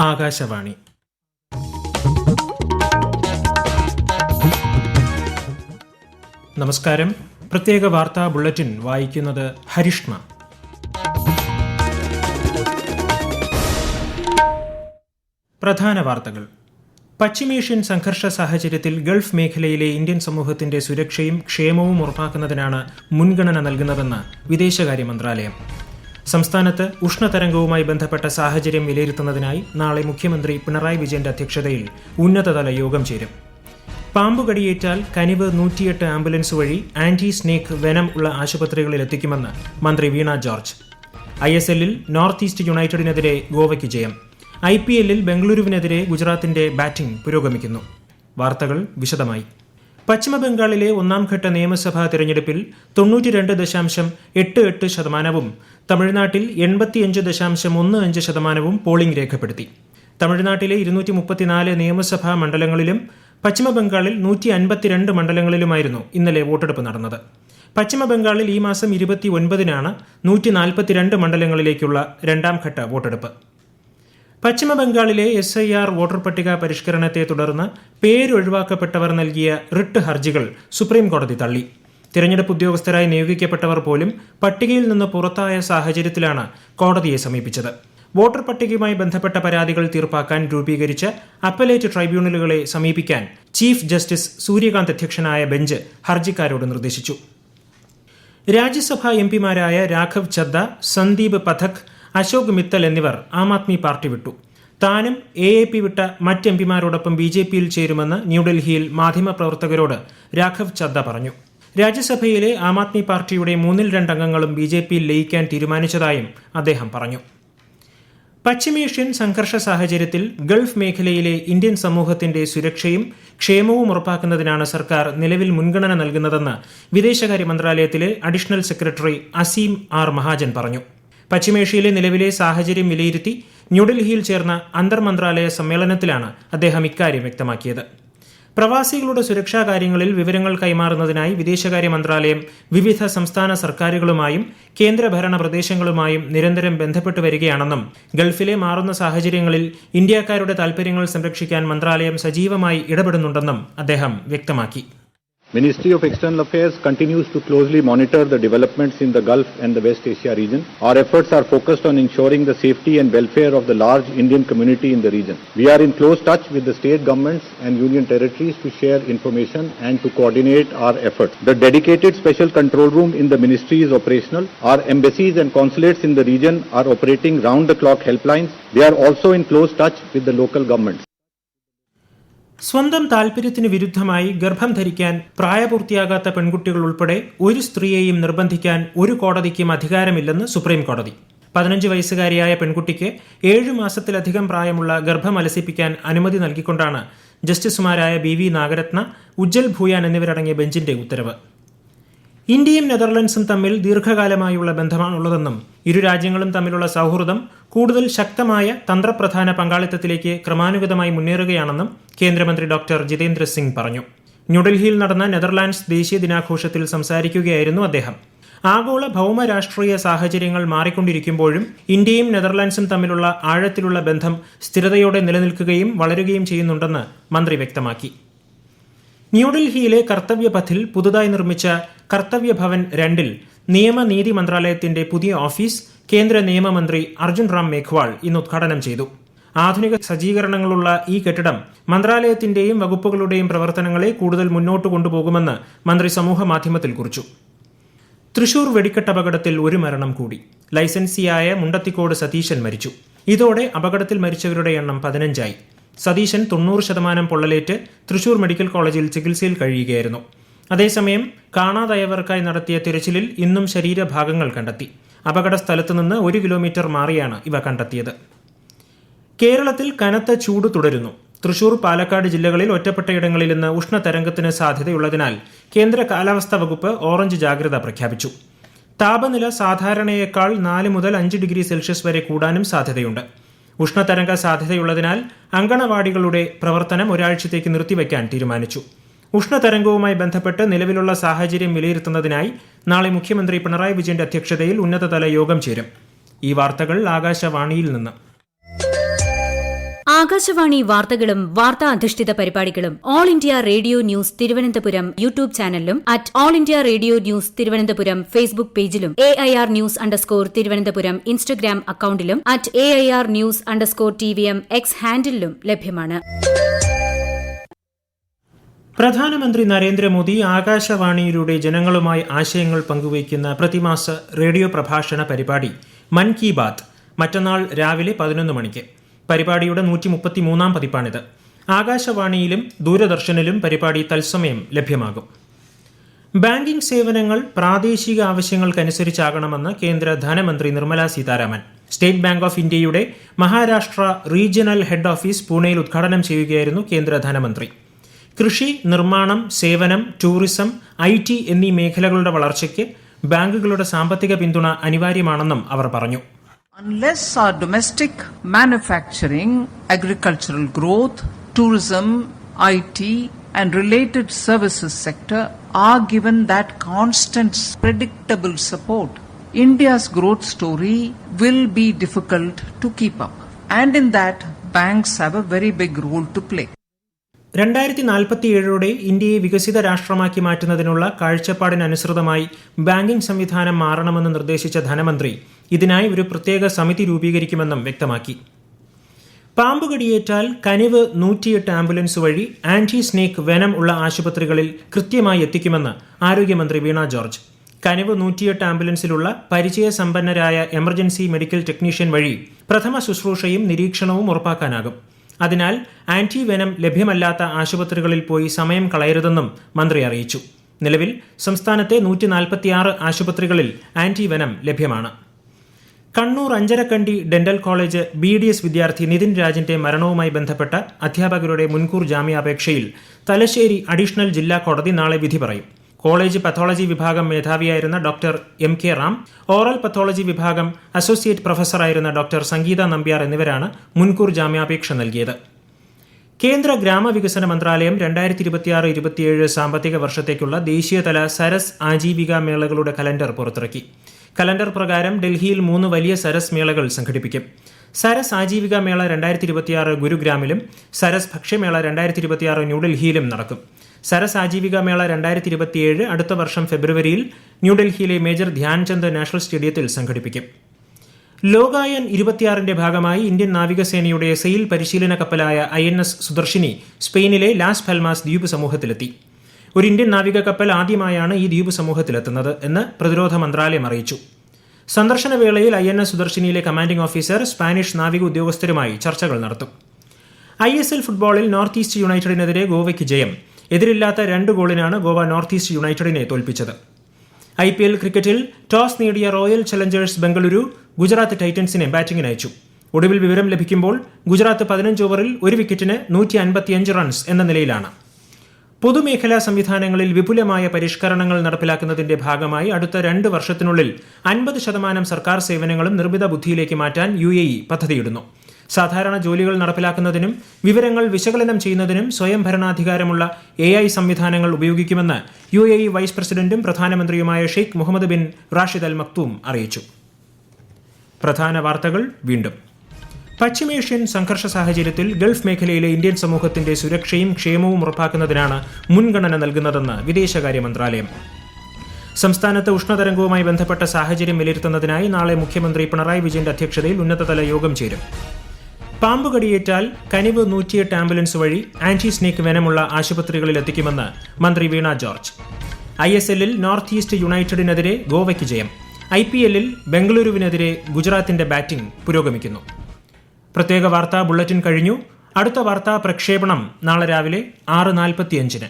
ആകാശവാണി. നമസ്കാരം. പ്രത്യേക വാർത്താ ബുള്ളറ്റിൻ വായിക്കുന്നത് ഹരിഷ്ണ. പ്രധാന വാർത്തകൾ. പശ്ചിമേഷ്യൻ സംഘർഷ സാഹചര്യത്തിൽ ഗൾഫ് മേഖലയിലെ ഇന്ത്യൻ സമൂഹത്തിന്റെ സുരക്ഷയും ക്ഷേമവും ഉറപ്പാക്കുന്നതിനാണ് മുൻഗണന നൽകുന്നതെന്ന് വിദേശകാര്യ മന്ത്രാലയം. സംസ്ഥാനത്ത് ഉഷ്ണതരംഗവുമായി ബന്ധപ്പെട്ട സാഹചര്യം വിലയിരുത്തുന്നതിനായി നാളെ മുഖ്യമന്ത്രി പിണറായി വിജയന്റെ അധ്യക്ഷതയിൽ ഉന്നതതല യോഗം ചേരും. പാമ്പുകടിയേറ്റാൽ കനിവ് 108 ആംബുലൻസ് വഴി ആന്റി സ്നേക്ക് വെനം ഉള്ള ആശുപത്രികളിൽ എത്തിക്കുമെന്ന് മന്ത്രി വീണ ജോർജ്. ISLൽ നോർത്ത് ഈസ്റ്റ് യുണൈറ്റഡിനെതിരെ ഗോവയ്ക്ക് ജയം. IPLൽ ബംഗളൂരുവിനെതിരെ ഗുജറാത്തിന്റെ ബാറ്റിംഗ് പുരോഗമിക്കുന്നു. വാർത്തകൾ വിശദമായി. പശ്ചിമബംഗാളിലെ ഒന്നാംഘട്ട നിയമസഭാ തെരഞ്ഞെടുപ്പിൽ 92.88% തമിഴ്നാട്ടിൽ 85.15% പോളിംഗ് രേഖപ്പെടുത്തി. തമിഴ്നാട്ടിലെ 234 നിയമസഭാ മണ്ഡലങ്ങളിലും പശ്ചിമബംഗാളിൽ 152 മണ്ഡലങ്ങളിലുമായിരുന്നു ഇന്നലെ വോട്ടെടുപ്പ് നടന്നത്. പശ്ചിമബംഗാളിൽ ഈ മാസം 29-നാണ് 142 മണ്ഡലങ്ങളിലേക്കുള്ള രണ്ടാംഘട്ട വോട്ടെടുപ്പ്. പശ്ചിമബംഗാളിലെ SIR വോട്ടർ പട്ടിക പരിഷ്കരണത്തെ തുടർന്ന് പേരൊഴിവാക്കപ്പെട്ടവർ നൽകിയ റിട്ട് ഹർജികൾ സുപ്രീം കോടതി തള്ളി. തിരഞ്ഞെടുപ്പ് ഉദ്യോഗസ്ഥരായി നിയോഗിക്കപ്പെട്ടവർ പോലും പട്ടികയിൽ നിന്ന് പുറത്തായ സാഹചര്യത്തിലാണ് കോടതിയെ സമീപിച്ചത്. വോട്ടർ പട്ടികയുമായി ബന്ധപ്പെട്ട പരാതികൾ തീർപ്പാക്കാൻ രൂപീകരിച്ച അപ്പലേറ്റ് ട്രൈബ്യൂണലുകളെ സമീപിക്കാൻ ചീഫ് ജസ്റ്റിസ് സൂര്യകാന്ത് അധ്യക്ഷനായ ബെഞ്ച് ഹർജിക്കാരോട് നിർദ്ദേശിച്ചു. രാജ്യസഭാ MPമാരായ രാഘവ് ചദ്ദ, സന്ദീപ് പഥക്, അശോക് മിത്തൽ എന്നിവർ ആം ആദ്മി പാർട്ടി വിട്ടു. താനും AAP വിട്ട മറ്റ് MPമാരോടൊപ്പം BJPയിൽ ചേരുമെന്ന് ന്യൂഡൽഹിയിൽ മാധ്യമപ്രവർത്തകരോട് രാഘവ് ചദ്ദ പറഞ്ഞു. രാജ്യസഭയിലെ ആം ആദ്മി പാർട്ടിയുടെ 3/2 അംഗങ്ങളും BJPയിൽ ലയിക്കാൻ തീരുമാനിച്ചതായും അദ്ദേഹം പറഞ്ഞു. പശ്ചിമേഷ്യൻ സംഘർഷ സാഹചര്യത്തിൽ ഗൾഫ് മേഖലയിലെ ഇന്ത്യൻ സമൂഹത്തിന്റെ സുരക്ഷയും ക്ഷേമവും ഉറപ്പാക്കുന്നതിനാണ് സർക്കാർ നിലവിൽ മുൻഗണന നൽകുന്നതെന്ന് വിദേശകാര്യ മന്ത്രാലയത്തിലെ additional secretary Aseem R Mahajan പറഞ്ഞു. പശ്ചിമേഷ്യയിലെ നിലവിലെ സാഹചര്യം വിലയിരുത്തി ന്യൂഡൽഹിയിൽ ചേർന്ന അന്തർമന്ത്രാലയ സമ്മേളനത്തിലാണ് അദ്ദേഹം ഇക്കാര്യം വ്യക്തമാക്കിയത്. പ്രവാസികളുടെ സുരക്ഷാ കാര്യങ്ങളിൽ വിവരങ്ങൾ കൈമാറുന്നതിനായി വിദേശകാര്യ മന്ത്രാലയം വിവിധ സംസ്ഥാന സർക്കാരുകളുമായും കേന്ദ്രഭരണ പ്രദേശങ്ങളുമായും നിരന്തരം ബന്ധപ്പെട്ടു വരികയാണെന്നും ഗൾഫിലെ മാറുന്ന സാഹചര്യങ്ങളിൽ ഇന്ത്യക്കാരുടെ താൽപര്യങ്ങൾ സംരക്ഷിക്കാൻ മന്ത്രാലയം സജീവമായി ഇടപെടുന്നുണ്ടെന്നും അദ്ദേഹം വ്യക്തമാക്കി. Ministry of External Affairs continues to closely monitor the developments in the Gulf and the West Asia region. Our efforts are focused on ensuring the safety and welfare of the large Indian community in the region. We are in close touch with the state governments and union territories to share information and to coordinate our efforts. The dedicated special control room in the ministry is operational. Our embassies and consulates in the region are operating round-the-clock helplines. They are also in close touch with the local governments. സ്വന്തം താൽപര്യത്തിന് വിരുദ്ധമായി ഗർഭം ധരിക്കാൻ പ്രായപൂർത്തിയാകാത്ത പെൺകുട്ടികൾ ഉൾപ്പെടെ ഒരു സ്ത്രീയെയും നിർബന്ധിക്കാൻ ഒരു കോടതിക്കും അധികാരമില്ലെന്ന് supreme കോടതി. 15 വയസ്സുകാരിയായ പെൺകുട്ടിക്ക് 7 മാസത്തിലധികം പ്രായമുള്ള ഗർഭം അലസിപ്പിക്കാൻ അനുമതി നൽകിക്കൊണ്ടാണ് ജസ്റ്റിസുമാരായ BV നാഗരത്ന, ഉജ്ജൽ ഭൂയാൻ എന്നിവരടങ്ങിയ ബെഞ്ചിന്റെ ഉത്തരവ്. ഇന്ത്യയും നെതർലൻഡ്സും തമ്മിൽ ദീർഘകാലമായുള്ള ബന്ധമാണുള്ളതെന്നും ഇരു രാജ്യങ്ങളും തമ്മിലുള്ള സൗഹൃദം കൂടുതൽ ശക്തമായ തന്ത്രപ്രധാന പങ്കാളിത്തത്തിലേക്ക് ക്രമാനുഗതമായി മുന്നേറുകയാണെന്നും കേന്ദ്രമന്ത്രി ഡോക്ടർ ജിതേന്ദ്ര സിംഗ് പറഞ്ഞു. ന്യൂഡൽഹിയിൽ നടന്ന നെതർലാൻഡ്സ് ദേശീയ ദിനാഘോഷത്തിൽ സംസാരിക്കുകയായിരുന്നു അദ്ദേഹം. ആഗോള ഭൗമ രാഷ്ട്രീയ സാഹചര്യങ്ങൾ മാറിക്കൊണ്ടിരിക്കുമ്പോഴും ഇന്ത്യയും നെതർലാൻഡ്സും തമ്മിലുള്ള ആഴത്തിലുള്ള ബന്ധം സ്ഥിരതയോടെ നിലനിൽക്കുകയും വളരുകയും ചെയ്യുന്നുണ്ടെന്ന് മന്ത്രി വ്യക്തമാക്കി. ന്യൂഡൽഹിയിലെ കർത്തവ്യപഥിൽ പുതുതായി നിർമ്മിച്ച കർത്തവ്യ ഭവൻ 2-ൽ നിയമനീതി മന്ത്രാലയത്തിന്റെ പുതിയ ഓഫീസ് കേന്ദ്ര നിയമമന്ത്രി അർജുൻ റാം മേഘ്വാൾ ഇന്ന് ഉദ്ഘാടനം ചെയ്തു. ആധുനിക സജ്ജീകരണങ്ങളുള്ള ഈ കെട്ടിടം മന്ത്രാലയത്തിന്റെയും വകുപ്പുകളുടെയും പ്രവർത്തനങ്ങളെ കൂടുതൽ മുന്നോട്ട് കൊണ്ടുപോകുമെന്ന് മന്ത്രി സമൂഹ മാധ്യമത്തിൽ കുറിച്ചു. തൃശൂർ വെടിക്കെട്ട് അപകടത്തിൽ ഒരു മരണം കൂടി. ലൈസൻസിയായ മുണ്ടത്തിക്കോട് സതീശൻ മരിച്ചു. ഇതോടെ അപകടത്തിൽ മരിച്ചവരുടെ എണ്ണം 15ആയി. സതീശൻ 90% പൊള്ളലേറ്റ് തൃശൂർ മെഡിക്കൽ കോളേജിൽ ചികിത്സയിൽ കഴിയുകയായിരുന്നു. അതേസമയം കാണാതായവർക്കായി നടത്തിയ തിരച്ചിലിൽ ഇന്നും ശരീരഭാഗങ്ങൾ കണ്ടെത്തി. അപകട സ്ഥലത്ത് നിന്ന് 1 കിലോമീറ്റർ മാറിയാണ് ഇവ കണ്ടെത്തിയത്. കേരളത്തിൽ കനത്ത ചൂട് തുടരുന്നു. തൃശൂർ, പാലക്കാട് ജില്ലകളിൽ ഒറ്റപ്പെട്ടയിടങ്ങളിൽ ഇന്ന് ഉഷ്ണതരംഗത്തിന് സാധ്യതയുള്ളതിനാൽ കേന്ദ്ര കാലാവസ്ഥാ വകുപ്പ് ഓറഞ്ച് ജാഗ്രത പ്രഖ്യാപിച്ചു. താപനില സാധാരണയേക്കാൾ 4 മുതൽ 5 ഡിഗ്രി സെൽഷ്യസ് വരെ കൂടാനും സാധ്യതയുണ്ട്. ഉഷ്ണതരംഗ സാധ്യതയുള്ളതിനാൽ അങ്കണവാടികളുടെ പ്രവർത്തനം ഒരാഴ്ചത്തേക്ക് നിർത്തിവെക്കാൻ തീരുമാനിച്ചു. ഉഷ്ണതരംഗവുമായി ബന്ധപ്പെട്ട് നിലവിലുള്ള സാഹചര്യം വിലയിരുത്തുന്നതിനായി നാളെ മുഖ്യമന്ത്രി പിണറായി വിജയന്റെ അധ്യക്ഷതയിൽ ഉന്നതതല യോഗം ചേരും. ഈ വാർത്തകൾ ആകാശവാണിയിൽ നിന്ന്. ആകാശവാണി വാർത്തകളും വാർത്താ അധിഷ്ഠിത പരിപാടികളും All India Radio news Thiruvananthapuram YouTube ചാനലിലും at All India Radio news Thiruvananthapuram Facebook പേജിലും AIR ന്യൂസ് _ തിരുവനന്തപുരം ഇൻസ്റ്റഗ്രാം അക്കൌണ്ടിലും at AIR news _ TVM X ഹാൻഡിലും ലഭ്യമാണ്. പ്രധാനമന്ത്രി നരേന്ദ്രമോദി ആകാശവാണിയിലൂടെ ജനങ്ങളുമായി ആശയങ്ങൾ പങ്കുവയ്ക്കുന്ന പ്രതിമാസ റേഡിയോ പ്രഭാഷണ പരിപാടി മൻ കി ബാത്ത് മറ്റന്നാൾ രാവിലെ 11 മണിക്ക്. പരിപാടിയുടെ 133-ാം പതിപ്പാണിത്. ആകാശവാണിയിലും ദൂരദർശനിലും പരിപാടി തത്സമയം ലഭ്യമാകും. ബാങ്കിംഗ് സേവനങ്ങൾ പ്രാദേശിക ആവശ്യങ്ങൾക്കനുസരിച്ചാകണമെന്ന് കേന്ദ്ര ധനമന്ത്രി Nirmala Sitharaman. State bank of ഇന്ത്യയുടെ മഹാരാഷ്ട്ര റീജിയണൽ ഹെഡ് ഓഫീസ് പൂനെയിൽ ഉദ്ഘാടനം ചെയ്യുകയായിരുന്നു കേന്ദ്ര ധനമന്ത്രി. കൃഷി, നിർമ്മാണം, സേവനം, ടൂറിസം, IT എന്നീ മേഖലകളുടെ വളർച്ചയ്ക്ക് ബാങ്കുകളുടെ സാമ്പത്തിക പിന്തുണ അനിവാര്യമാണെന്നും അവർ പറഞ്ഞു. Unless our domestic manufacturing, agricultural growth, tourism, IT and related services sector are given that constant, predictable support, India's growth story will be difficult to keep up. And in that, banks have a very big role to play. 2047 ഇന്ത്യയെ വികസിത രാഷ്ട്രമാക്കി മാറ്റുന്നതിനുള്ള കാഴ്ചപ്പാടിനനുസൃതമായി banking സംവിധാനം മാറണമെന്ന് നിർദ്ദേശിച്ച ധനമന്ത്രി ഇതിനായി ഒരു പ്രത്യേക സമിതി രൂപീകരിക്കുമെന്നും വ്യക്തമാക്കി. പാമ്പുകടിയേറ്റാൽ കനിവ് 108 ആംബുലൻസ് വഴി ആന്റി സ്നേക്ക് വെനം ഉള്ള ആശുപത്രികളിൽ കൃത്യമായി എത്തിക്കുമെന്ന് ആരോഗ്യമന്ത്രി വീണ ജോർജ്. കനിവ് 108 ആംബുലൻസിലുള്ള പരിചയസമ്പന്നരായ എമർജൻസി മെഡിക്കൽ ടെക്നീഷ്യൻ വഴി പ്രഥമ ശുശ്രൂഷയും നിരീക്ഷണവും ഉറപ്പാക്കാനാകും. അതിനാൽ ആന്റി വെനം ലഭ്യമല്ലാത്ത ആശുപത്രികളിൽ പോയി സമയം കളയരുതെന്നും മന്ത്രി അറിയിച്ചു. നിലവിൽ സംസ്ഥാനത്തെ 146 ആശുപത്രികളിൽ ആന്റി വെനം ലഭ്യമാണ്. Kannur Anjarakandy dental college BDS വിദ്യാർത്ഥി നിതിൻ രാജിന്റെ മരണവുമായി ബന്ധപ്പെട്ട അധ്യാപകരുടെ മുൻകൂർ ജാമ്യാപേക്ഷയിൽ തലശ്ശേരി അഡീഷണൽ ജില്ലാ കോടതി നാളെ വിധി പറയും. കോളേജ് പത്തോളജി വിഭാഗം മേധാവിയായിരുന്ന doctor MK Ram, oral pathology വിഭാഗം അസോസിയേറ്റ് പ്രൊഫസറായിരുന്ന ഡോക്ടർ സംഗീത നമ്പ്യാർ എന്നിവരാണ് മുൻകൂർ ജാമ്യാപേക്ഷ നൽകിയത്. കേന്ദ്ര ഗ്രാമവികസന മന്ത്രാലയം 2026-27 സാമ്പത്തിക വർഷത്തേക്കുള്ള ദേശീയതല സരസ് ആജീവിക മേളകളുടെ കലണ്ടർ പുറത്തിറക്കി. കലണ്ടർ പ്രകാരം ഡൽഹിയിൽ 3 വലിയ സരസ് മേളകൾ സംഘടിപ്പിക്കും. സരസ് ആജീവിക മേള 2026 ഗുരുഗ്രാമിലും സരസ് ഭക്ഷ്യമേള 2026 ന്യൂഡൽഹിയിലും നടക്കും. സരസ് ആജീവിക മേള 2027 അടുത്ത വർഷം ഫെബ്രുവരിയിൽ ന്യൂഡൽഹിയിലെ മേജർ ധ്യാൻചന്ദ് നാഷണൽ സ്റ്റേഡിയത്തിൽ സംഘടിപ്പിക്കും. ലോകായൻ 26ന്റെ ഭാഗമായി ഇന്ത്യൻ നാവികസേനയുടെ സെയിൽ പരിശീലന കപ്പലായ INS സുദർശിനി സ്പെയിനിലെ ലാസ് പൽമാസ് ദ്വീപ് സമൂഹത്തിലെത്തി. ഒരു ഇന്ത്യൻ നാവിക കപ്പൽ ആദ്യമായാണ് ഈ ദ്വീപ് സമൂഹത്തിലെത്തുന്നത് എന്ന് പ്രതിരോധ മന്ത്രാലയം അറിയിച്ചു. സന്ദർശന വേളയിൽ INS സുദർശിനിയിലെ കമാൻഡിംഗ് ഓഫീസർ സ്പാനിഷ് നാവിക ഉദ്യോഗസ്ഥരുമായി ചർച്ചകൾ നടത്തും. ISL ഫുട്ബോളിൽ നോർത്ത് ഈസ്റ്റ് യുണൈറ്റഡിനെതിരെ ഗോവയ്ക്ക് ജയം. എതിരില്ലാത്ത 2 ഗോളിനാണ് ഗോവ നോർത്ത് ഈസ്റ്റ് യുണൈറ്റഡിനെ തോൽപ്പിച്ചത്. IPL ക്രിക്കറ്റിൽ ടോസ് നേടിയ റോയൽ ചലഞ്ചേഴ്സ് ബംഗളൂരു ഗുജറാത്ത് ടൈറ്റൻസിനെ ബാറ്റിംഗിന് അയച്ചു. ഒടുവിൽ വിവരം ലഭിക്കുമ്പോൾ ഗുജറാത്ത് 15 ഓവറിൽ 1 വിക്കറ്റിന് 155 റൺസ് എന്ന നിലയിലാണ്. പൊതുമേഖലാ സംവിധാനങ്ങളിൽ വിപുലമായ പരിഷ്കരണങ്ങൾ നടപ്പിലാക്കുന്നതിന്റെ ഭാഗമായി അടുത്ത 2 വർഷത്തിനുള്ളിൽ 50% സർക്കാർ സേവനങ്ങളും നിർമ്മിത ബുദ്ധിയിലേക്ക് മാറ്റാൻ UAE പദ്ധതിയിടുന്നു. സാധാരണ ജോലികൾ നടപ്പിലാക്കുന്നതിനും വിവരങ്ങൾ വിശകലനം ചെയ്യുന്നതിനും സ്വയം ഭരണാധികാരമുള്ള AI സംവിധാനങ്ങൾ ഉപയോഗിക്കുമെന്ന് UAE വൈസ് പ്രസിഡന്റും പ്രധാനമന്ത്രിയുമായ Sheikh Mohammed bin Rashid Al Maktoum അറിയിച്ചു. പ്രധാന വാർത്തകൾ വീണ്ടും. പശ്ചിമേഷ്യൻ സംഘർഷ സാഹചര്യത്തിൽ ഗൾഫ് മേഖലയിലെ ഇന്ത്യൻ സമൂഹത്തിന്റെ സുരക്ഷയും ക്ഷേമവും ഉറപ്പാക്കുന്നതിനാണ് മുൻഗണന നൽകുന്നതെന്ന് വിദേശകാര്യ മന്ത്രാലയം. സംസ്ഥാനത്ത് ഉഷ്ണതരംഗവുമായി ബന്ധപ്പെട്ട സാഹചര്യം വിലയിരുത്തുന്നതിനായി നാളെ മുഖ്യമന്ത്രി പിണറായി വിജയന്റെ അധ്യക്ഷതയിൽ ഉന്നതതല യോഗം ചേരും. പാമ്പുകടിയേറ്റാൽ കനിവ് 108 ആംബുലൻസ് വഴി ആന്റി സ്നേക്ക് വെനമുള്ള ആശുപത്രികളിൽ എത്തിക്കുമെന്ന് മന്ത്രി വീണ ജോർജ്. ISLൽ നോർത്ത് ഈസ്റ്റ് യുണൈറ്റഡിനെതിരെ ഗോവയ്ക്ക് ജയം. IPLൽ ബംഗളൂരുവിനെതിരെ ഗുജറാത്തിന്റെ ബാറ്റിംഗ് പുരോഗമിക്കുന്നു. പ്രത്യേക വാർത്താ ബുള്ളറ്റിൻ കഴിഞ്ഞു. അടുത്ത വാർത്താ പ്രക്ഷേപണം നാളെ രാവിലെ 6:45-ന്.